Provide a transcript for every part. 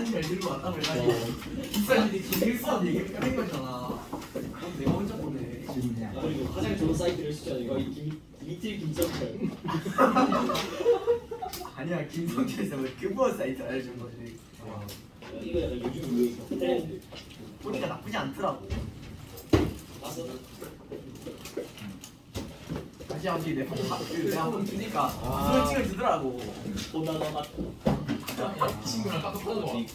사진을 들고 왔다고 해가지고 이 사람들이 김일성 얘기를 하는 거잖아. 그럼 내가 혼자 보내. 그리고 가장 좋은 사이트를 추천해. 거기 김이틀 김성철. 아니야 김성철에서 왜 그거 사이트 알려준 거지. 이거 약간 요즘 유행이죠. 트렌드. 보니까 나쁘지 않더라고. 봤어? 다시 한번 내가 한번 주니까 소개팅을 주더라고. 보다가 막 친구랑 딱 똑같은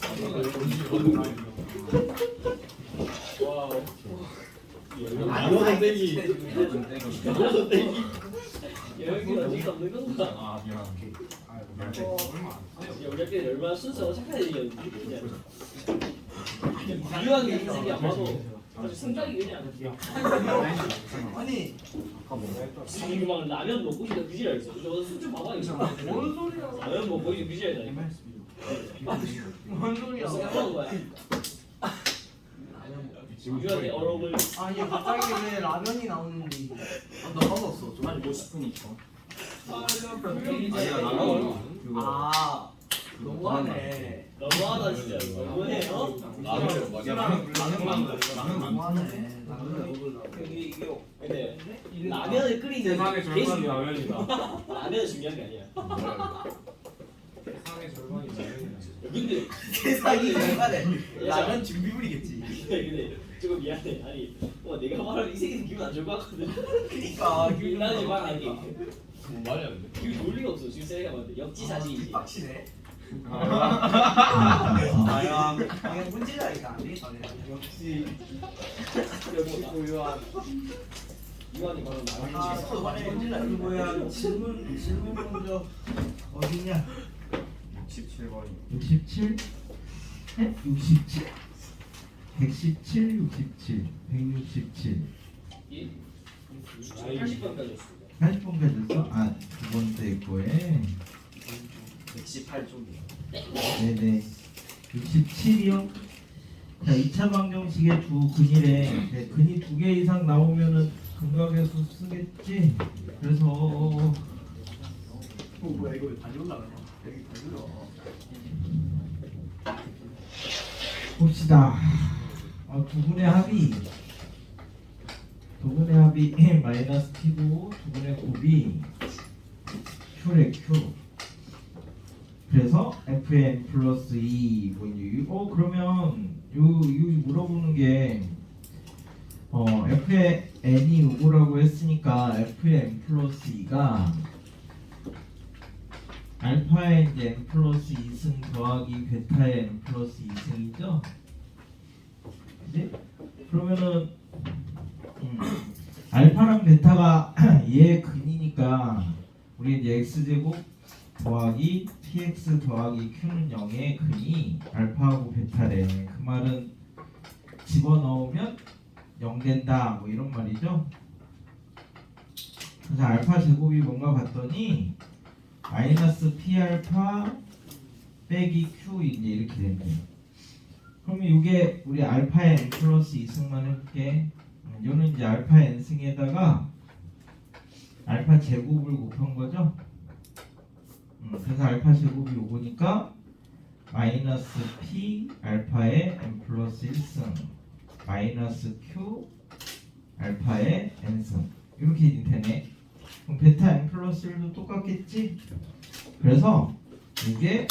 와. 이거는 떼기. 이거는 떼기. 여기가 지금 없는 건가? 아 미안. 우리 학교에 얼마나 순수하고 착한 애들이었는지 그냥 유효하게 인생이 안 봐도 아주 성장이 그냥 아니 지금 막 라면 먹고 싶다 그지랄 있어. 저 수준 봐봐 이거. 뭔 소리야? 라면 먹고 싶다 그지랄이다. 뭔 소리야? 생각하는 거야. 유효하게 어록을 아니 갑자기 왜 라면이 나오는지. 나 까먹었어. 좀 아니 뭐 스푼이죠. 아 너무하네. 너무하다 진짜. 너무해 어? 너무하네. 여기 이거 근데 라면을 끓이는 세상의 절반이 게 라면이다. 라면은 중요한 게 아니야. 세상의 절반이 라면이다. 근데 세상이 얼마네. 라면 준비물이겠지. 근데 조금 미안해. 아니 내가 말하면 이 새끼는 기분 안 좋을 것 같거든. 그니까 나는 말하기 말이 안 돼. 기분 좋을 리가 없어. 지금 생각해봤는데 역지사지이지. 빡치네. 아야 그냥 문제라니까 안 되겠다. 역시 고유한. 이완이 바로 아 스포도 많이 문제라. 이거 뭐야? 질문 먼저 어디냐? 67번이. 67? 67 117, 67, 167 80번까지 였습니다. 80번까지 됐어? 아, 두 번째 거에 118쪽이야. 네네 67이요? 자, 2차 방정식의 두 근이래. 네, 근이 두 개 이상 나오면은 근각에서 쓰겠지? 그래서 뭐야 이거 왜 다시 올라가냐? 여기 다시 올라. 봅시다. 두 분의 합이 마이너스 t고 두 분의 곱이 q래 q. 그래서 fn 플러스 2 그러면 요 물어보는 게 fn이 요거라고 했으니까 fn 플러스 2가 알파의 이제 n 플러스 2승 더하기 베타의 n 플러스 2승이죠? 그치? 그러면은 알파랑 베타가 얘의 근이니까 우리 이제 x제곱 더하기 px 더하기 q는 0의 근이 알파하고 베타래. 그 말은 집어넣으면 0 된다 뭐 이런 말이죠. 그래서 알파 제곱이 뭔가 봤더니 마이너스 p알파 빼기 q 이제 이렇게 된대요. 그러면 이게 우리 알파의 n 플러스 2승만 해볼게. 이거는 이제 알파 n승에다가 알파 제곱을 곱한 거죠. 그래서 알파 제곱이 요거니까 마이너스 p 알파의 n 플러스 1승 마이너스 q 알파의 n승 이렇게 되네. 그럼 베타 n 플러스 1도 똑같겠지? 그래서 이게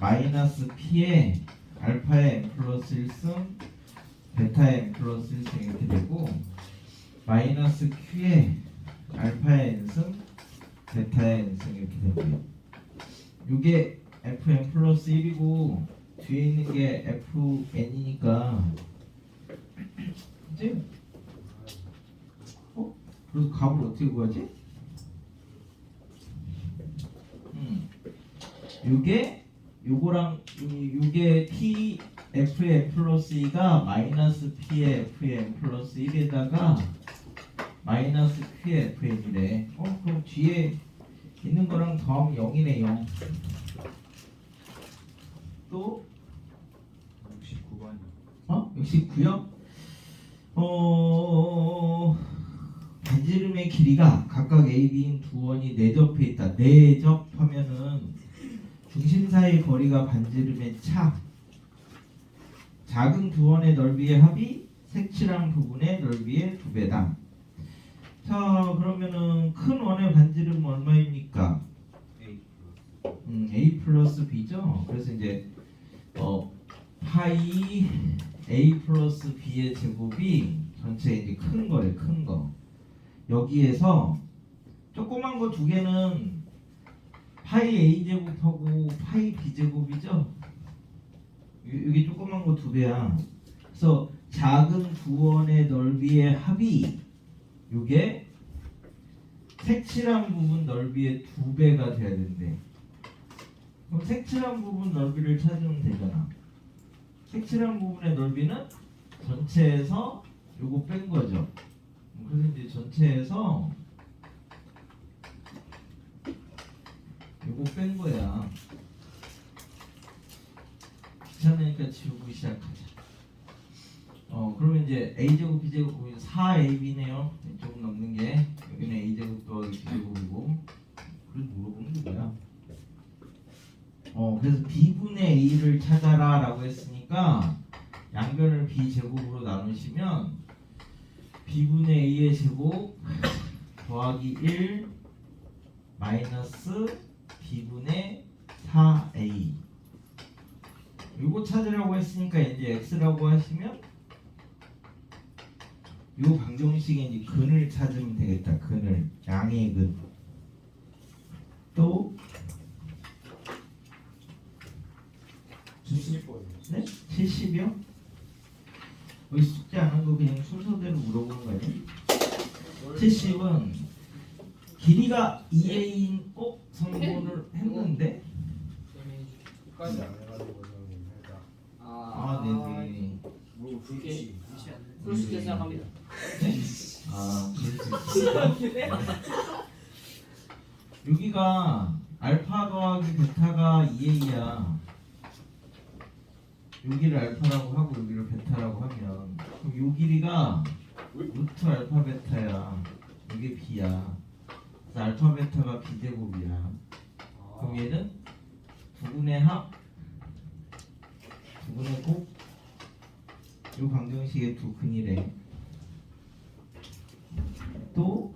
마이너스 p의 알파의 n 플러스 1승 베타의 n 플러스 1승 이렇게 되고 마이너스 q의 알파의 n승 베타의 n승 이렇게 되고요. 이게 fn 플러스 1이고 뒤에 있는 게 fn이니까 그치? 그래서 값을 어떻게 구하지? 요게 요거랑 요게 t fn 플러스 2가 마이너스 p의 fn 플러스 1에다가 마이너스 q의 fn이래. 그럼 뒤에 있는 거랑 더하면 0이네 0. 또 69번이요? 69요? 반지름의 길이가 각각 A, B인 두 원이 내접해 있다. 내접하면은 중심 사이 거리가 반지름의 차. 작은 두 원의 넓이의 합이 색칠한 부분의 넓이의 2배다. 자, 그러면은 큰 원의 반지름은 얼마입니까? A 플러스 B죠. 그래서 이제 파이 A 플러스 B의 제곱이 전체 이제 큰 거래, 큰 거. 여기에서 조그만 거 두 개는 파이 A 제곱하고 파이 B 제곱이죠. 여기 조그만 거 2배야. 그래서 작은 두 원의 넓이의 합이 요게 색칠한 부분 넓이의 2배가 돼야 된대. 그럼 색칠한 부분 넓이를 찾으면 되잖아. 색칠한 부분의 넓이는 전체에서 요거 뺀 거죠. 그래서 이제 전체에서 요거 뺀 거야. 귀찮으니까 지우고 시작하자. 그러면 이제 a제곱 b제곱 4ab네요. 조금 넘는 게 여기는 a제곱 더하기 b제곱이고. 그래서 물어보는 게 뭐야? 그래서 b분의 a를 찾아라 라고 했으니까 양변을 b제곱으로 나누시면 b분의 a의 제곱 더하기 1 마이너스 b분의 4a 요거 찾으라고 했으니까 이제 x라고 하시면 요 방정식에 이제 근을 찾으면 되겠다. 근을, 양의 근. 또 70번이요. 네? 70이요? 여기 숙제 안 한 거 그냥 순서대로 물어보는 거 아니야? 70은 길이가 2a인 성분을 했는데 끝까지 안 해가지고 저는 살짝 네네. 뭐 불씨. 그럴 수 있게 생각합니다. 네? 그럴 수 있어. 여기가 알파 더하기 베타가 2a야. 여기를 알파라고 하고 여기를 베타라고 하면 그럼 요 길이가 루트 알파 베타야. 이게 b야. 그래서 알파 베타가 b제곱이야. 그럼 얘는 두분의 합, 두분의 곱, 요 방정식의 두 근이래. 또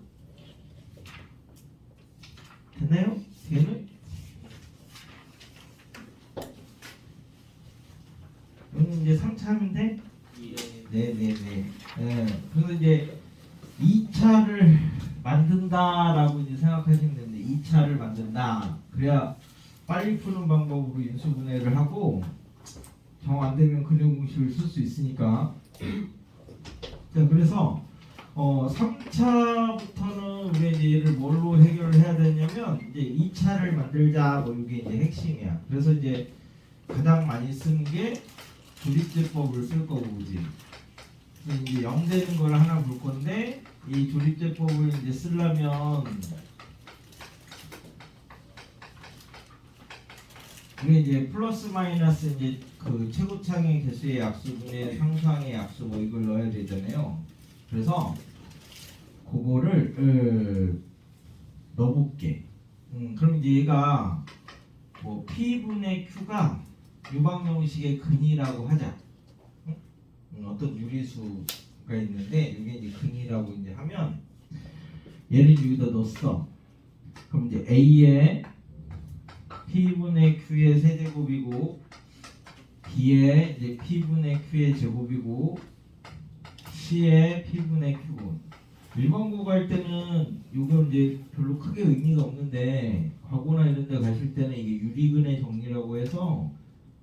됐나요? 얘는 여기는 이제 3차 하면 돼? 네네네. 네. 그래서 이제 2차를 만든다라고 이제 생각하시면 되는데 2차를 만든다. 그래야 빨리 푸는 방법으로 인수분해를 하고 정 안되면 근형 공식을 쓸 수 있으니까. 자, 그래서 3차부터는 우리 이제 얘를 뭘로 해결을 해야 되냐면 이제 2차를 만들자. 뭐 이게 이제 핵심이야. 그래서 이제 가장 많이 쓰는 게 조립제법을 쓸 거고, 그지? 그래서 이제 0 되는 걸 하나 볼 건데 이 조립제법을 이제 쓰려면 이게 이제 플러스 마이너스 이제 그 최고창의 개수의 약수분의 상수항의 약수 뭐 이걸 넣어야 되잖아요. 그래서 그거를 넣어볼게. 그럼 이제 얘가 뭐 P분의 Q가 유방정식의 근이라고 하자. 어떤 유리수가 있는데 이게 이제 근이라고 이제 하면 얘를 여기다 넣었어. 그럼 이제 A의 P분의 Q의 세제곱이고 B의 이제 P분의 Q의 제곱이고 C의 P분의 Q고. 일반 국어할 때는 이건 이제 별로 크게 의미가 없는데 과거나 이런 데 가실 때는 이게 유리근의 정리라고 해서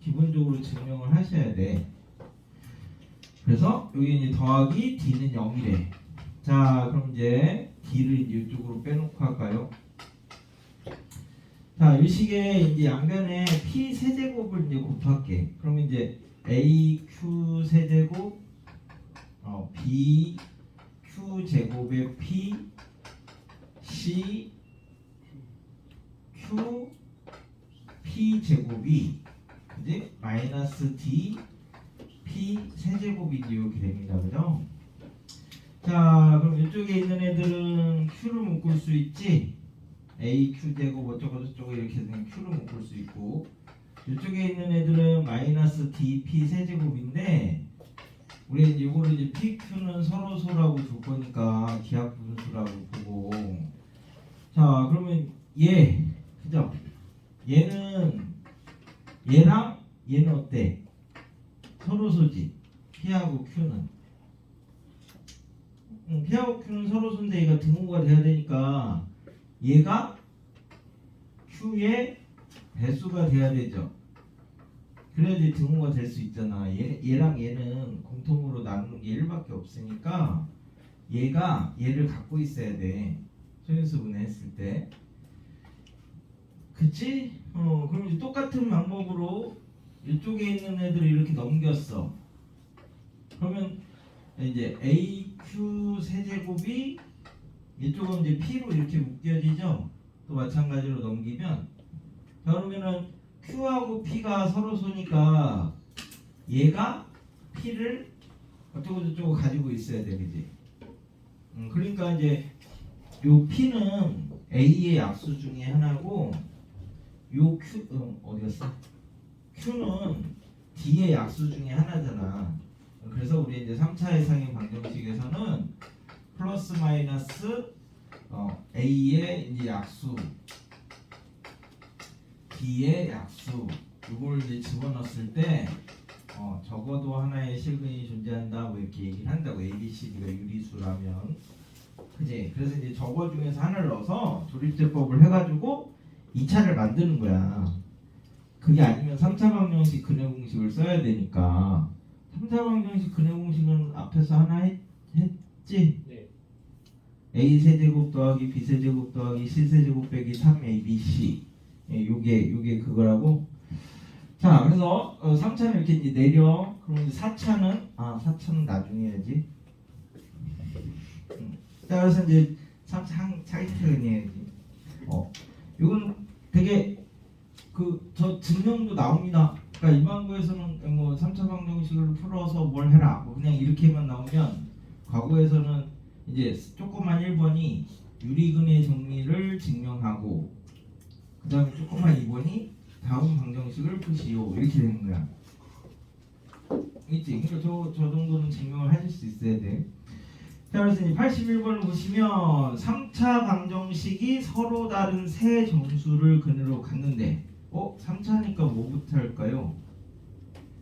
기본적으로 증명을 하셔야 돼. 그래서 여기 이제 더하기 D는 0이래. 자, 그럼 이제 D를 이제 이쪽으로 빼놓고 할까요? 자, 이 식에 이제 양변에 P 세제곱을 이제 곱할게. 그러면 이제 AQ 세제곱 BQ 제곱의 P C Q P 제곱이 이제 마이너스 D P 세제곱이 이렇게 됩니다. 그죠? 자, 그럼 이쪽에 있는 애들은 Q를 묶을 수 있지? AQ 제곱 어쩌고 저쩌고 이렇게 그냥 Q를 묶을 수 있고 이쪽에 있는 애들은 마이너스 dp 세제곱인데 우리 이제 이거를 이제 pq는 서로소라고 줄 거니까 기하 분수라고 보고 자 그러면 얘 그죠? 얘는 얘랑 얘는 어때? 서로소지 p하고 q는 p하고 q는 서로소인데 얘가 등호가 돼야 되니까 얘가 q의 배수가 돼야 되죠. 그래야지 등호가 될 수 있잖아. 얘랑 얘는 공통으로 나누는 게 1밖에 없으니까 얘가 얘를 갖고 있어야 돼. 소인수 분해했을 때. 그치? 그럼 이제 똑같은 방법으로 이쪽에 있는 애들을 이렇게 넘겼어. 그러면 이제 AQ 세제곱이 이쪽은 이제 P로 이렇게 묶여지죠? 또 마찬가지로 넘기면 자 그러면은 Q하고 P가 서로소니까 얘가 P를 어쩌고 저쩌고 가지고 있어야 돼, 그지? 그러니까 이제 요 P는 A의 약수 중에 하나고 요 Q 어디 갔어? Q는 D의 약수 중에 하나잖아. 그래서 우리 이제 3차 해상의 방정식에서는 플러스 마이너스 A의 이제 약수 D의 약수 이걸 이제 집어넣었을 때 적어도 하나의 실근이 존재한다 뭐 이렇게 얘기를 한다고 ABCD가 유리수라면 그지? 그래서 이제 저거 중에서 하나를 넣어서 조립제법을 해가지고 2차를 만드는 거야. 그게 아니면 3차 방정식 근해 공식을 써야 되니까 3차 방정식 근해 공식은 앞에서 하나 했지? 네. A 세제곱 더하기 B 세제곱 더하기 C 세제곱 빼기 3ABC 요게 그거라고. 자 그래서 3차는 이렇게 이제 내려. 그럼 이제 4차는 나중에 해야지. 자 그래서 이제 3차 차이트는 해야지. 요건 되게 저 증명도 나옵니다. 그러니까 일반고에서는 뭐 3차 방정식을 풀어서 뭘 해라 뭐 그냥 이렇게만 나오면 과거에서는 이제 조그만 1번이 유리근의 정리를 증명하고 그 다음에 조그만 2번이 다음 방정식을 푸시오 이렇게 되는 거야. 있지? 그러니까 저 정도는 증명을 하실 수 있어야 돼. 자 그래서 이제 81번을 보시면 3차 방정식이 서로 다른 세 정수를 근으로 갖는데 3차니까 뭐부터 할까요?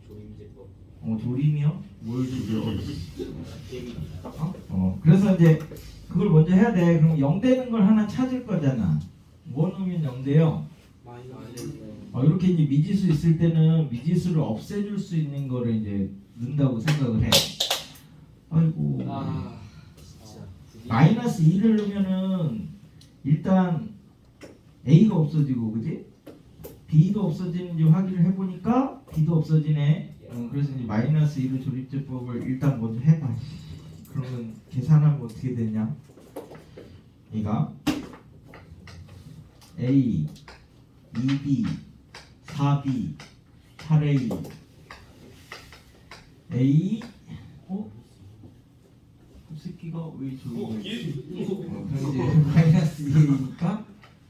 조림제법. 조림이요? 뭘 조려? 재미입니다. 그래서 이제 그걸 먼저 해야 돼. 그럼 0 되는 걸 하나 찾을 거잖아. 뭐 넣으면 0 돼요? 이렇게 이제 미지수 있을 때는 미지수를 없애줄 수 있는 거를 이제 넣는다고 생각을 해. 아이고. 진짜. 마이너스 2를 넣으면은 일단 A가 없어지고 그지? B도 없어지는지 확인을 해보니까 B도 없어지네. 그래서 이제 마이너스 2로 조립제법을 일단 먼저 해봐. 그러면 계산하면 어떻게 되냐? 얘가 A, 2B, 4B, 8A A 이 새끼가 왜 저기 그럼 이제 마이너스 2A니까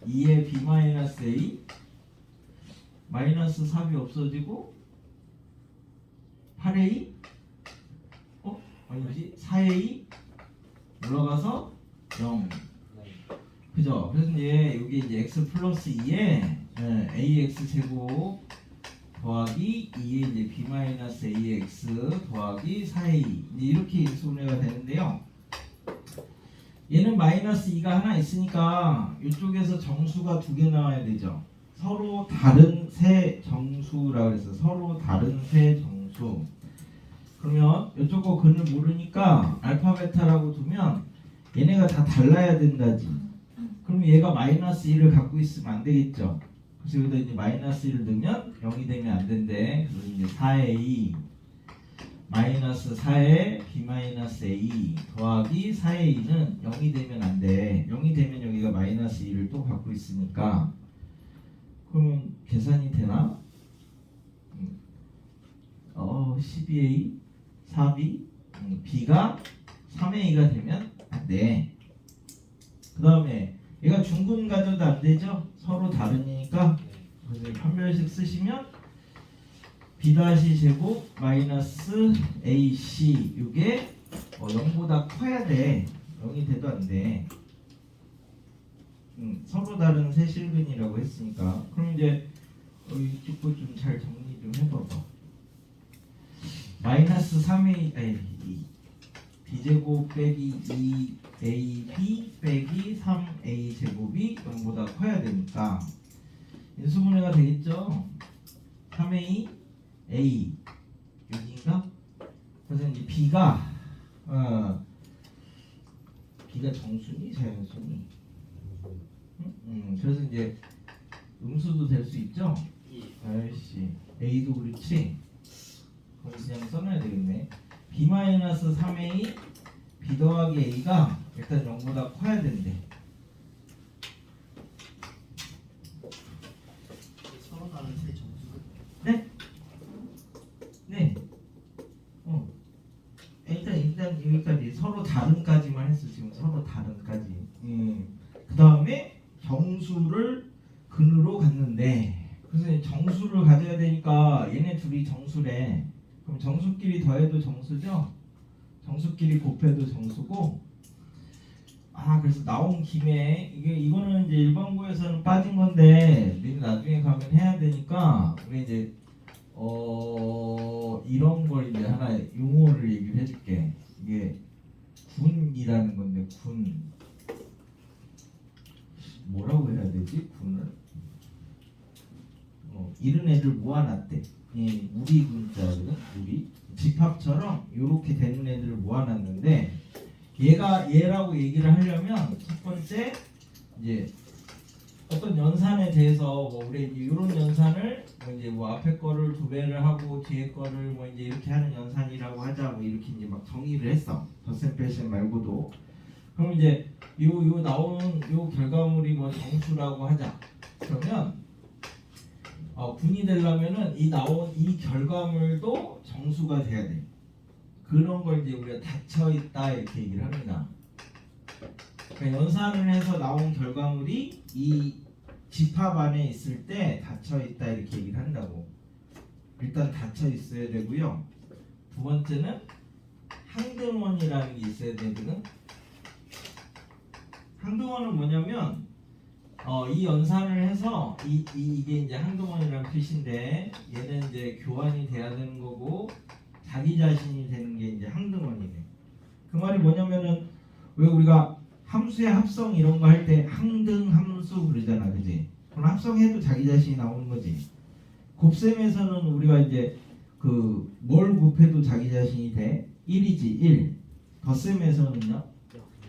2에 B 마이너스 A 마이너스 4B 없어지고 8A 아니지 4A 올라가서 0 그죠? 그래서 이제 여기 이제 x 플러스 2에 ax 제곱 더하기 2에 이제 b 마이너스 ax 더하기 4a 이제 이렇게 인수분해가 되는데요. 얘는 마이너스 2가 하나 있으니까 이쪽에서 정수가 두 개 나와야 되죠. 서로 다른 세 정수라고 해서 서로 다른 세 정수. 그러면 이쪽 거 근을 모르니까 알파 베타라고 두면 얘네가 다 달라야 된다지. 그럼 얘가 마이너스 1을 갖고 있으면 안 되겠죠. 그래서 여기다 이제 마이너스 1을 넣으면 0이 되면 안 된대. 그래서 이제 4a 마이너스 4에 b 마이너스 a 더하기 4a는 0이 되면 안 돼. 0이 되면 여기가 마이너스 1을 또 갖고 있으니까 그러면 계산이 되나? 12a 4b b가 3a가 되면 안 돼. 그 다음에 얘가 중근 가져도 안 되죠? 서로 다르니까 그래서 판별식 쓰시면 B' 제곱 마이너스 AC 이게 0보다 커야 돼. 0이 돼도 안 돼. 서로 다른 세 실근이라고 했으니까. 그럼 이제 이 뒷부 좀 잘 정리 좀 해봐봐. 마이너스 3A 아니 B제곱 빼기 2AB 빼기 3A 제곱이 0보다 커야 되니까 인수분해가 되겠죠. 3A A 여기인가? 그래서 이제 B가 B가 정수니 자연수니? 그래서 이제 음수도 될 수 있죠. 아이씨 A도 그렇지. 그럼 그냥 써놔야 되겠네. B-3A B 더하기 A가 일단 0보다 커야 된대. 서로 다른 세 정수. 네? 네. 일단 여기까지 서로 다른까지만 했어. 지금 서로 다른까지. 그 다음에 정수를 근으로 갖는데, 그래서 정수를 가져야 되니까 얘네 둘이 정수래. 그럼 정수끼리 더해도 정수죠? 정수끼리 곱해도 정수고. 그래서 나온 김에 이거는 이제 일반고에서는 빠진 건데 우리 나중에 가면 해야 되니까 우리 이제 이런 걸 이제 하나 용어를 얘기를 해줄게. 이게 군이라는 건데 군 뭐라고 해야 되지? 군을 이런 애들 모아놨대. 우리 군자거든. 우리 집합처럼 이렇게 되는 애들을 모아놨는데 얘라고 얘기를 하려면 첫 번째 이제 어떤 연산에 대해서 우리 이런 연산을 이제 앞에 거를 2배를 하고 뒤에 거를 이제 이렇게 하는 연산이라고 하자 이렇게 이제 막 정의를 했어. 덧셈 뺄셈 말고도. 그럼 이제 요 나오는 요 결과물이 정수라고 하자. 그러면 분이 되려면은 나온 이 결과물도 정수가 돼야 돼. 그런 걸 이제 우리가 닫혀 있다 이렇게 얘기를 합니다. 그러니까 연산을 해서 나온 결과물이 이 집합 안에 있을 때 닫혀 있다 이렇게 얘기를 한다고. 일단 닫혀 있어야 되고요. 두 번째는 항등원이라는 게 있어야 되거든. 항등원은 뭐냐면 이 연산을 해서 이게 이제 항등원이라는 뜻인데 얘는 이제 교환이 돼야 되는 거고 자기 자신이 되는 게 이제 항등원이네. 그 말이 뭐냐면은 왜 우리가 함수의 합성 이런 거 할 때 항등 함수 그러잖아, 그지? 그럼 합성해도 자기 자신이 나오는 거지. 곱셈에서는 우리가 이제 뭘 곱해도 자기 자신이 돼. 1이지 1. 덧셈에서는요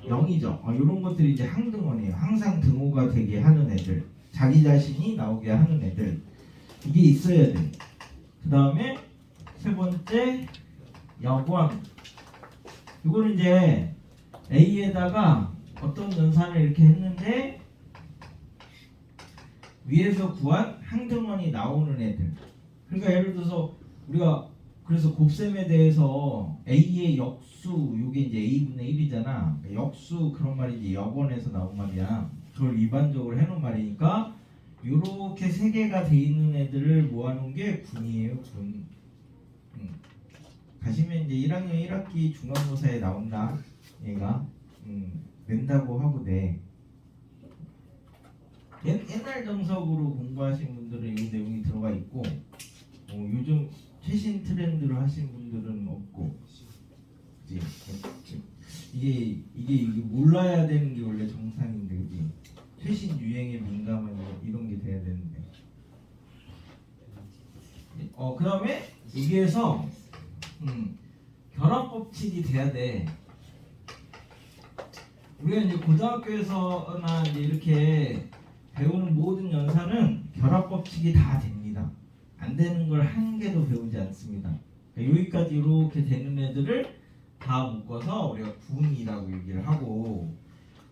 0이죠. 이런 것들이 이제 항등원이에요. 항상 등호가 되게 하는 애들, 자기 자신이 나오게 하는 애들, 이게 있어야 돼. 그 다음에 세 번째 역원. 이거는 이제 A에다가 어떤 연산을 이렇게 했는데 위에서 구한 항등원이 나오는 애들. 그러니까 예를 들어서 우리가 그래서 곱셈에 대해서 A의 역수, 이게 이제 A분의 1이잖아. 역수 그런 말이 이제 역원에서 나온 말이야. 그걸 일반적으로 해놓은 말이니까 요렇게 세 개가 돼 있는 애들을 모아놓은 게 군이에요, 군. 가시면 이제 1학년 1학기 중간고사에 나온다. 얘가 낸다고 하고 돼. 옛날 정석으로 공부하신 분들은 이 내용이 들어가 있고 요즘 최신 트렌드로 하신 분들은 없고, 그치? 이게 몰라야 되는 게 원래 정상인데, 그치? 최신 유행에 민감한 이런 게 돼야 되는데. 그 다음에 여기에서 결합 법칙이 돼야 돼. 우리가 이제 고등학교에서나 이제 이렇게 배우는 모든 연산은 결합 법칙이 다 됩니다. 안 되는 걸 한 개도 배우지 않습니다. 그러니까 여기까지 이렇게 되는 애들을 다 묶어서 우리가 군이라고 얘기를 하고,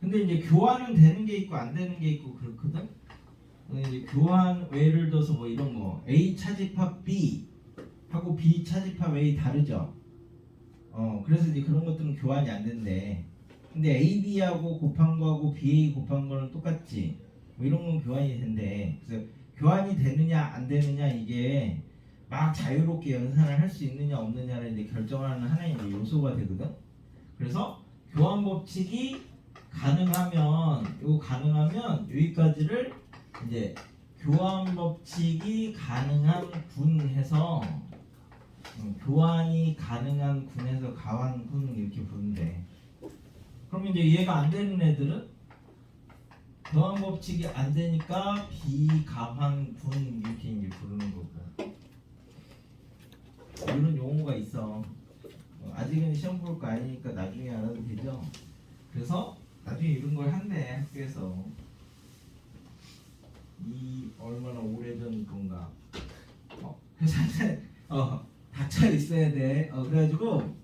근데 이제 교환은 되는 게 있고 안 되는 게 있고 그렇거든. 이제 교환 예를 들어서 이런 거 A 차집합 B 하고 B 차집합 A 다르죠. 그래서 이제 그런 것들은 교환이 안 된대. 근데 AB하고 곱한 거하고 BA 곱한 거는 똑같지. 이런 건 교환이 된대. 그래서 교환이 되느냐 안 되느냐 이게 막 자유롭게 연산을 할 수 있느냐 없느냐를 이제 결정하는 하나의 이제 요소가 되거든. 그래서 교환 법칙이 가능하면 여기까지를 이제 교환 법칙이 가능한 군해서 교환이 가능한 군에서 가환군 이렇게 부른대. 그럼 이제 이해가 안 되는 애들은 교환 법칙이 안 되니까 비가환군 이렇게 이제 부르는 거고. 이런 용어가 있어. 아직은 시험 볼 거 아니니까 나중에 알아도 되죠. 그래서 나중에 이런 걸 한대 학교에서. 이 얼마나 오래전 건가. 그래서 닫혀 있어야 돼. 그래가지고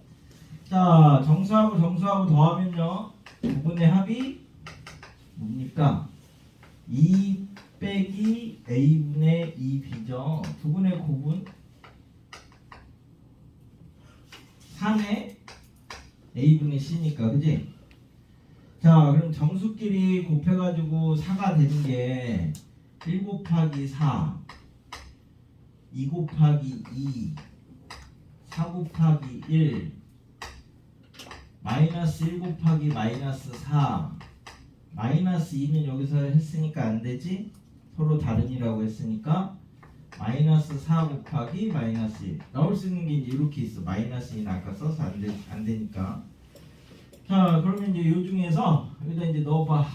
자 정수하고 더하면요 부분의 합이 뭡니까? 2 빼기 a분의 2b죠. 부분의 곱은 3의 a분의 c니까 그지? 자 그럼 정수끼리 곱해가지고 4가 되는 게 1 곱하기 4 2 곱하기 2 4 곱하기 1 마이너스 1 곱하기 마이너스 4 마이너스 2는 여기서 했으니까 안 되지? 서로 다른이라고 했으니까 마이너스 4 곱하기 마이너스 1 나올 수 있는 게 이제 이렇게 있어. 마이너스 2는 아까 써서 안 되니까. 자 그러면 이제 요 중에서 여기다 이제 넣어봐.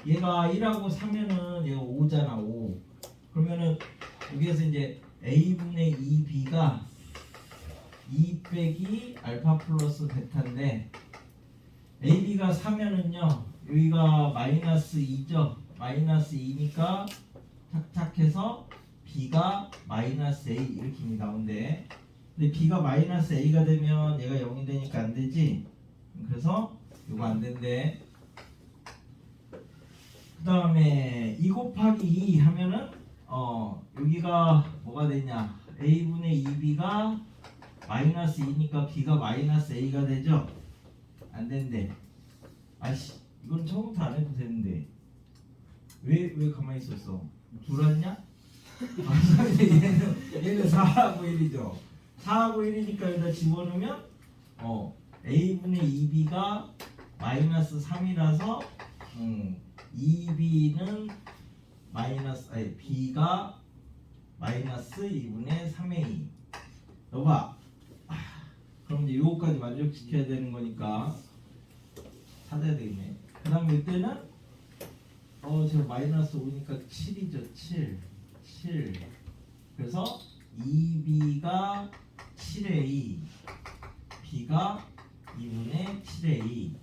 얘가 1하고 3면은 얘가 5잖아 5. 그러면은 여기에서 이제 a분의 2b가 2 빼기 알파 플러스 베타인데 ab가 4면은요 여기가 마이너스 2죠. 마이너스 2니까 착착해서 b가 마이너스 a 이렇게 나온대. 근데 b가 마이너스 a가 되면 얘가 0이 되니까 안 되지. 그래서 이거 안 된대. 그 다음에 2 곱하기 2 하면은 여기가 뭐가 되냐 a분의 2b가 마이너스 2니까 b가 마이너스 a가 되죠. 안 된대. 아씨 이건 처음부터 안 해도 되는데 왜 가만히 있었어? 둘았냐? 얘는 4하고 1이죠. 4하고 1이니까 여기다 집어넣으면 a분의 2b가 마이너스 3이라서 2b는 b가 마이너스 2분의 3의 2 넣어봐. 그럼 이제 요거까지 만족시켜야 되는 거니까 찾아야 되겠네. 그 다음에 이때는 제가 마이너스 5니까 7이죠. 7 그래서 2b가 7의 2 b가 2분의 7의 2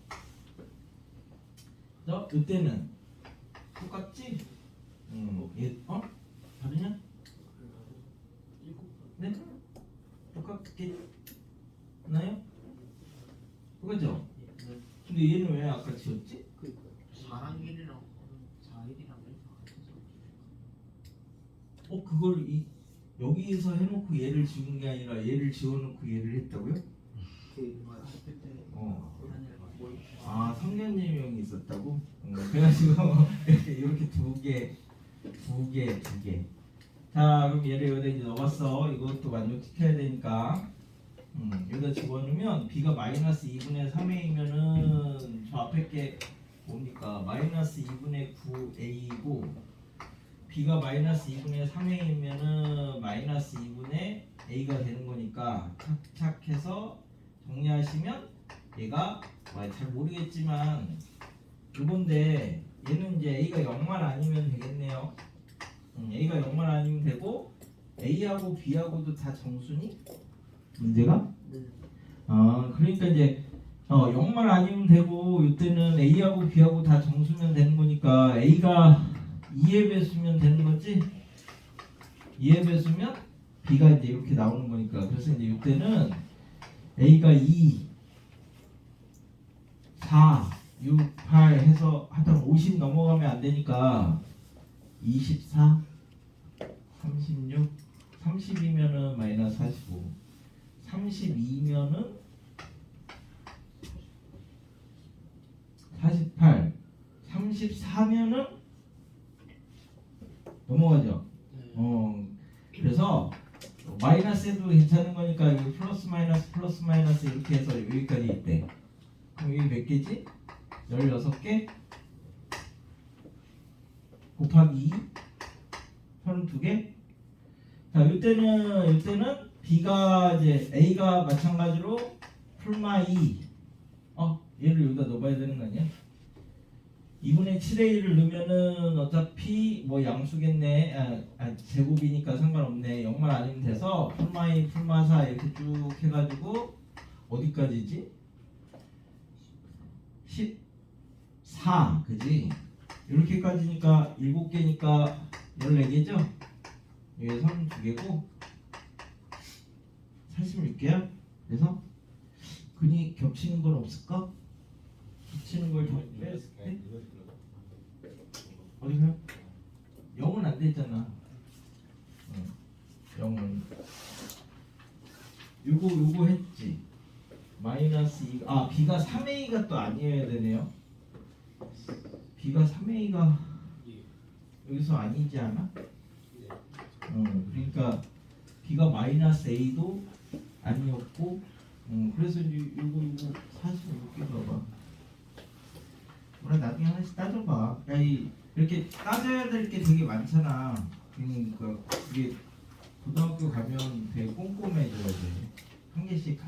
이때는 똑같지? 다르냐? 네? 똑같겠나요? 똑같죠? 근데 얘는 왜 아까 지웠지? 4랑 1이랑 4일이랑 1랑 그걸 여기에서 해놓고 얘를 지운 게 아니라 얘를 지워놓고 얘를 했다고요? 성년예명이 있었다고? 그래가지고 이렇게 두 개. 자 그럼 얘를 여기다 이제 넣어봤어. 이것도 만족시켜야 되니까 여기다 집어넣으면 b가 마이너스 2분의 3a면은 저 앞에 게 뭡니까? 마이너스 2분의 9a이고 b가 마이너스 2분의 3a면은 마이너스 2분의 a가 되는 거니까 착착해서 정리하시면 얘가 잘 모르겠지만 이건데 얘는 이제 a가 0만 아니면 되겠네요. a가 0만 아니면 되고 a하고 b하고도 다 정수니? 문제가? 그러니까 이제 0만 아니면 되고 이때는 a하고 b하고 다 정수면 되는 거니까 a가 2의 배수면 되는 거지? 2의 배수면 b가 이제 이렇게 나오는 거니까 그래서 이제 이때는 a가 2 4 6 8 해서 하여튼 50 넘어가면 안 되니까 24 36 30이면은 마이너스 45 32면은 48 34면은 넘어가죠. 그래서 마이너스 해도 괜찮은 거니까 여기 플러스 마이너스 이렇게 해서 여기까지 있대. 그럼 여기 몇 개지? 16개 곱하기 2 32개. 자, 이때는 B가 이제 A가 마찬가지로 풀마 2. 얘를 여기다 넣어봐야 되는 거 아니야? 2분의 7의 1을 넣으면은 어차피 뭐 양수겠네. 제곱이니까 상관없네. 0만 아니면 돼서 풀마 2, 풀마 4 이렇게 쭉 해가지고 어디까지지? 14, 그지? 이렇게까지니까 7개니까 14개죠? 여기 32개고 46개야? 그래서 근이 겹치는 건 없을까? 겹치는 걸 다 뺐대? 어디가요? 0은 안 됐잖아. 0은 요거 했지. 마이너스 2. B가 3A가 또 아니어야 되네요. B가 3A가 여기서 아니지 않아? 그러니까 B가 마이너스 A도 아니었고, 그래서 요거 46개 봐봐. 뭐라 나중에 하나씩 따져봐. 이렇게 따져야 될 게 되게 많잖아. 그러니까 이게 고등학교 가면 되게 꼼꼼해져야 돼. 한 개씩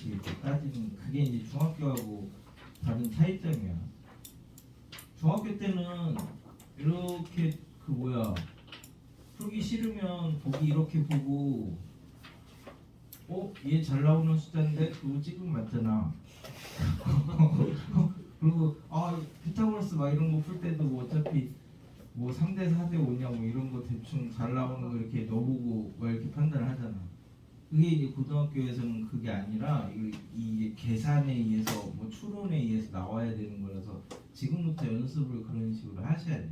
이렇게 따지는 그게 이제 중학교하고 다른 차이점이야. 중학교 때는 이렇게 풀기 싫으면 보기 이렇게 보고 얘 잘 나오는 숫자인데 그거 찍으면 맞잖아. 그리고 피타고라스 막 이런 거 풀 때도 뭐 어차피 뭐 3대 4대 5냐 뭐 이런 거 대충 잘 나오는 거 이렇게 넣어보고 뭐 이렇게 판단을 하잖아. 그게 이제 고등학교에서는 그게 아니라 이게 계산에 의해서 뭐 추론에 의해서 나와야 되는 거라서 지금부터 연습을 그런 식으로 하셔야 돼.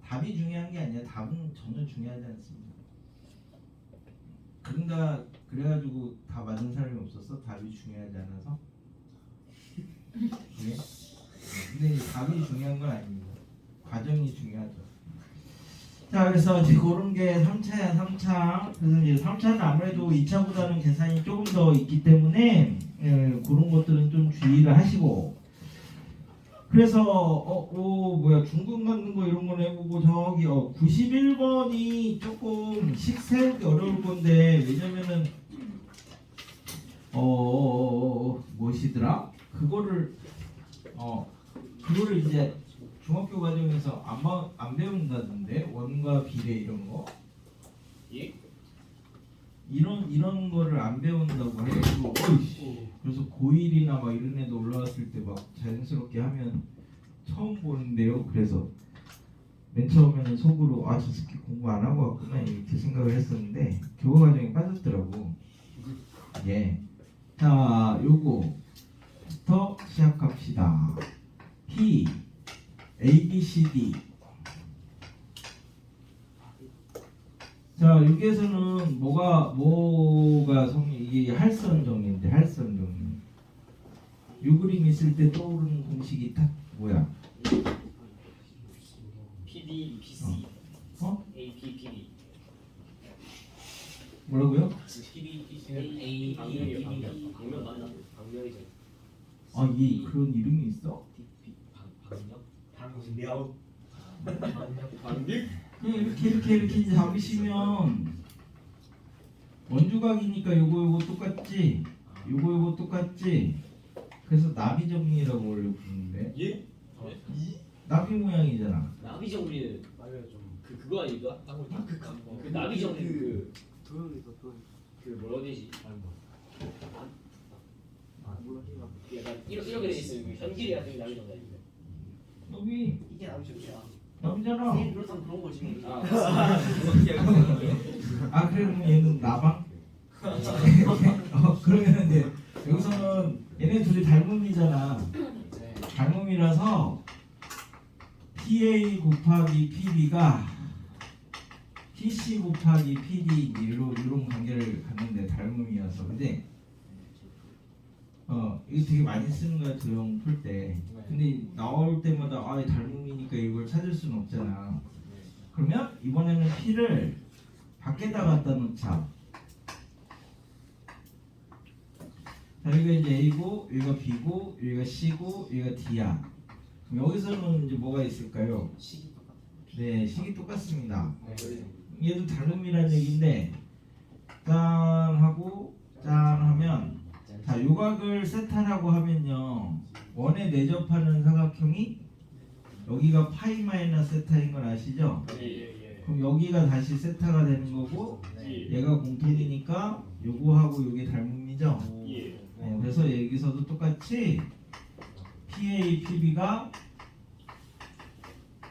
답이 중요한 게 아니라 답은 전혀 중요하지 않습니다. 그래가지고 다 맞은 사람이 없었어? 답이 중요하지 않아서? 그래? 근데 이제 답이 중요한 건 아닙니다. 과정이 중요하죠. 자, 그래서 이제 그런 게 3차야, 3차. 그래서 이제 3차는 아무래도 2차보다는 계산이 조금 더 있기 때문에 그런 것들은 좀 주의를 하시고. 그래서 중근 갖는 거 이런 건 해보고 저기 91번이 조금 식 세우기 어려울 건데 왜냐면은 무엇이더라? 그거를 이제 중학교 과정에서 안 배운다던데 원과 비례 이런 거. 예? 이런 거를 안 배운다고 해가지고 그래서 고1이나 막 이런 애도 올라왔을 때 막 자연스럽게 하면 처음 보는데요. 그래서 맨 처음에는 속으로 저 새끼 공부 안 하고 왔구나 이렇게 생각을 했었는데 교과 과정에 빠졌더라고. 예. 자, 요거부터 시작합시다. P, A, B, C, D. 자, 여기에서는 뭐가 이게 할선 정리인데 할선 정리. 요 그림 있을 때 떠오르는 공식이 딱 뭐야? PD, PC, A, P, PD. 뭐라고요? PD, PC는 A, P, B, 방면 맞나? 방면이죠. 그런 이름이 있어? 방역? 방역? 그냥 이렇게 이제 잡으시면 원주각이니까 요거 똑같지? 요거 똑같지? 그래서 나비 정리라고 원래 부르는데 예? 나비 모양이잖아. 나비 정리는 맞아요 좀. 그거 아닙니까? 그 나비 정리 도형이다 도형. 그 뭐라고 해야 되지? 몰라. 약간 이렇게 돼 있어요. 그 현길이 같은 게 나비 정리 아닙니까? 나비 이게 나오셨죠? 나비잖아. 그렇다면 그런 거지. 그래 그럼 얘는 나방? 그러면 이제 여기서는 얘네 둘이 닮음이잖아. 닮음이라서 PA 곱하기 PB가 PC 곱하기 PD 이런 관계를 갖는데 닮음이어서. 근데 이거 되게 많이 쓰는 거야 도형 풀 때. 근데 나올 때마다 닮음이니까 이걸 찾을 수는 없잖아. 그러면 이번에는 P를 밖에다 갖다 놓자. 자, 여기가 이제 A고, 여기가 B고, 여기가 C고, 여기가 D야. 그럼 여기서는 이제 뭐가 있을까요? 식이 똑같아. 네, 식이 똑같습니다. 네. 얘도 다름이란 얘기인데, 짠 하고 짠 하면, 자, 요각을 세타라고 하면요, 원에 내접하는 사각형이 여기가 파이 마이너스 세타인 건 아시죠? 예. 그럼 여기가 다시 세타가 되는 거고, 예. 얘가 공통이니까 요거하고 요게 닮음이죠? 예. 그래서 여기서도 똑같이 PA, PB가